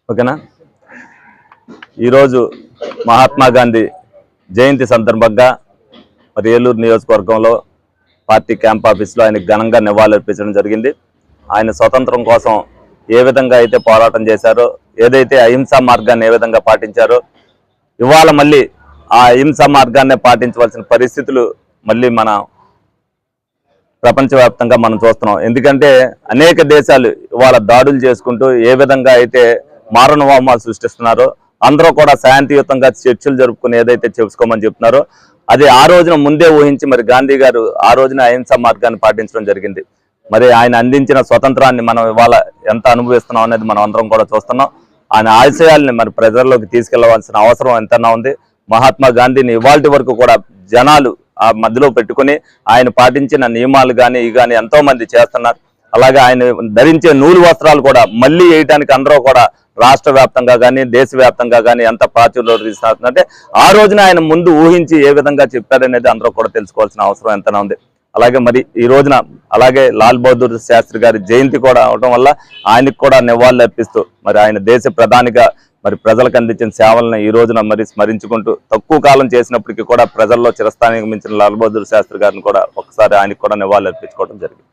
ఓకేనా? ఈరోజు మహాత్మా గాంధీ జయంతి సందర్భంగా మరి ఏలూరు నియోజకవర్గంలో పార్టీ క్యాంప్ ఆఫీస్లో ఆయనకు ఘనంగా నివాళులర్పించడం జరిగింది. ఆయన స్వతంత్రం కోసం ఏ విధంగా అయితే పోరాటం చేశారో, ఏదైతే అహింసా మార్గాన్ని ఏ విధంగా పాటించారో, ఇవాళ మళ్ళీ ఆ అహింసా మార్గాన్ని పాటించవలసిన పరిస్థితులు మళ్ళీ మన ప్రపంచవ్యాప్తంగా మనం చూస్తున్నాం. ఎందుకంటే అనేక దేశాలు ఇవాళ దాడులు చేసుకుంటూ ఏ విధంగా అయితే మారణహోమాలు సృష్టిస్తున్నారో, అందరూ కూడా శాంతియుతంగా చర్చలు జరుపుకుని ఏదైతే చేసుకోమని చెప్తున్నారో అది ఆ రోజున ముందే ఊహించి మరి గాంధీ గారు ఆ రోజున అహింసా మార్గాన్ని పాటించడం జరిగింది. మరి ఆయన అందించిన స్వతంత్రాన్ని మనం ఇవాళ ఎంత అనుభవిస్తున్నాం అనేది మనం అందరం కూడా చూస్తున్నాం. ఆయన ఆశయాల్ని మరి ప్రజల్లోకి తీసుకెళ్లవలసిన అవసరం ఎంతైనా ఉంది. మహాత్మా గాంధీని ఇవాళ వరకు కూడా జనాలు ఆ మధ్యలో పెట్టుకుని ఆయన పాటించిన నియమాలు కానీ ఇవి కానీ ఎంతో మంది చేస్తున్నారు. అలాగే ఆయన ధరించే నూలు వస్త్రాలు కూడా మళ్ళీ వేయడానికి అందరూ కూడా రాష్ట్ర వ్యాప్తంగా కానీ దేశవ్యాప్తంగా కానీ ఎంత ప్రాచుర్యం తీసుకుంటే ఆ రోజున ఆయన ముందు ఊహించి ఏ విధంగా చెప్పారనేది అందరూ కూడా తెలుసుకోవాల్సిన అవసరం ఎంతైనా ఉంది. అలాగే మరి ఈ రోజున అలాగే లాల్ బహదూర్ శాస్త్రి గారి జయంతి కూడా అవడం వల్ల ఆయనకు కూడా నివాళులు అర్పిస్తూ మరి ఆయన దేశ ప్రధానిగా మరి ప్రజలకు అందించిన సేవలను ఈ రోజున మరి స్మరించుకుంటూ తక్కువ కాలం చేసినప్పటికీ కూడా ప్రజల్లో చిరస్థాయికి మించిన లాల్ బహదూర్ శాస్త్రి గారిని కూడా ఒకసారి ఆయనకు కూడా నివాళులు అర్పించుకోవడం జరిగింది.